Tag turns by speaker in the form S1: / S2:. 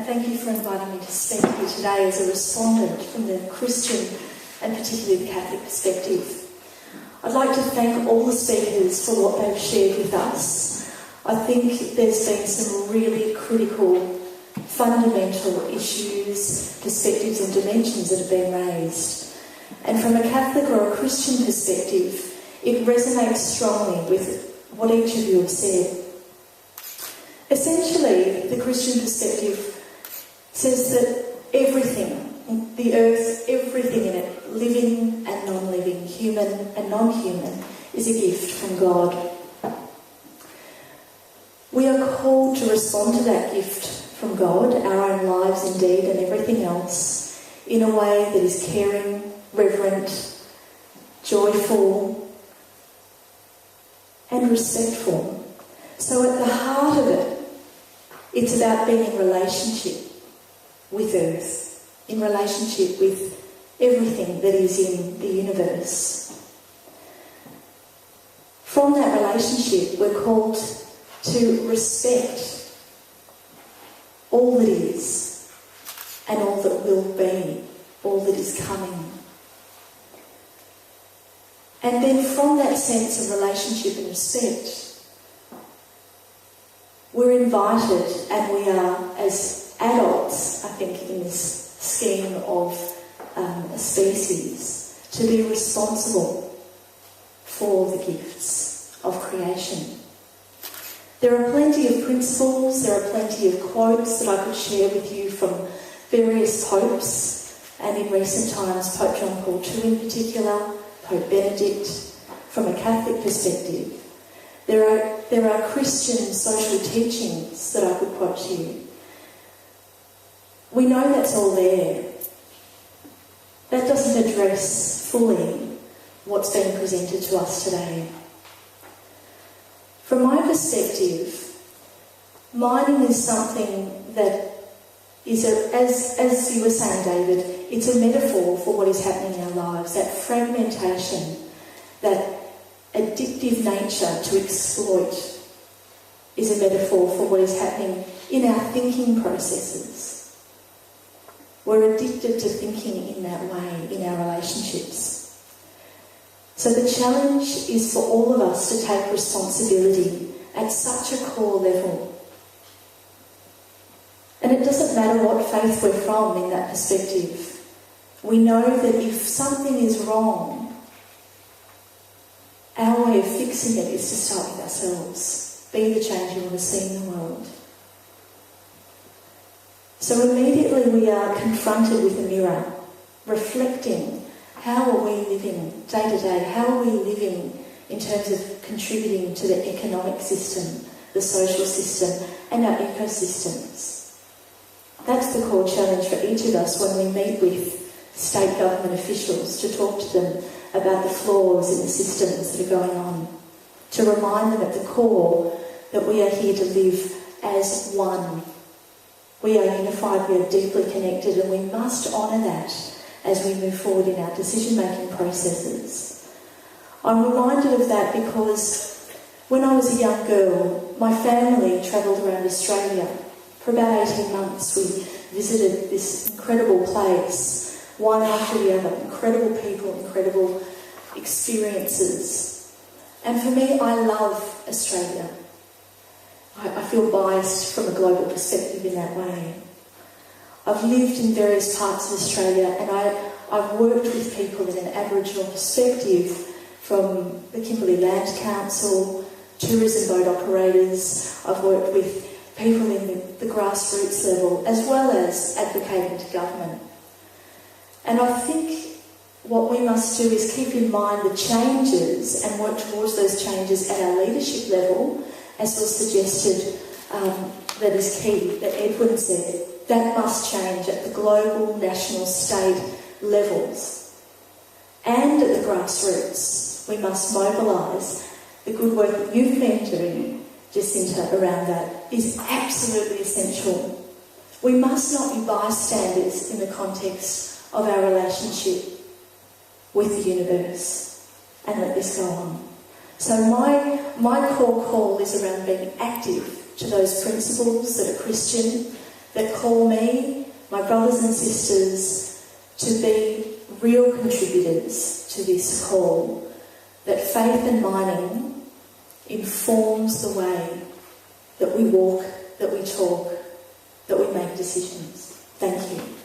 S1: thank you for inviting me to speak here today as a respondent from the Christian and particularly the Catholic perspective. I'd like to thank all the speakers for what they've shared with us. I think there's been some really critical, fundamental issues, perspectives and dimensions that have been raised. And from a Catholic or a Christian perspective, it resonates strongly with what each of you have said. Essentially, the Christian perspective says that everything, the earth, everything in it, living and non-living, human and non-human, is a gift from God. We are called to respond to that gift from God, our own lives indeed, and everything else, in a way that is caring, reverent, joyful, and respectful. So at the heart of it, it's about being in relationship with Earth, in relationship with everything that is in the universe. From that relationship, we're called to respect all that is and all that will be, all that is coming. And then from that sense of relationship and respect, we're invited, and we are, as adults, I think, in this scheme of a species, to be responsible for the gifts of creation. There are plenty of principles, there are plenty of quotes that I could share with you from various popes, and in recent times, Pope John Paul II in particular, Pope Benedict, from a Catholic perspective. There are Christian social teachings that I could quote to you. We know that's all there. That doesn't address fully what's being presented to us today. From my perspective, mining is something that is, as you were saying, David, it's a metaphor for what is happening in our lives, that fragmentation, that addictive nature to exploit is a metaphor for what is happening in our thinking processes. We're addicted to thinking in that way in our relationships. So the challenge is for all of us to take responsibility at such a core level. And it doesn't matter what faith we're from in that perspective. We know that if something is wrong, our way of fixing it is to start with ourselves. Be the change you want to see in the world. So immediately we are confronted with a mirror, reflecting how are we living day to day, how are we living in terms of contributing to the economic system, the social system and our ecosystems. That's the core challenge for each of us when we meet with state government officials, to talk to them about the flaws in the systems that are going on, to remind them at the core that we are here to live as one. We are unified, we are deeply connected, and we must honour that as we move forward in our decision-making processes. I'm reminded of that because when I was a young girl, my family travelled around Australia. For about 18 months we visited this incredible place, one after the other, incredible people, incredible experiences. And for me, I love Australia. I feel biased from a global perspective in that way. I've lived in various parts of Australia, and I've worked with people in an Aboriginal perspective, from the Kimberley Land Council, tourism boat operators. I've worked with people in the grassroots level, as well as advocating to government. And I think what we must do is keep in mind the changes and work towards those changes at our leadership level, as was suggested, that is key, that Edwin said. That must change at the global, national, state levels. And at the grassroots, we must mobilise. The good work that you've been doing, Jacinta, around that is absolutely essential. We must not be bystanders in the context of our relationship with the universe, and let this go on. So my core call is around being active to those principles that are Christian, that call me, my brothers and sisters, to be real contributors to this call, that faith and mining informs the way that we walk, that we talk, that we make decisions. Thank you.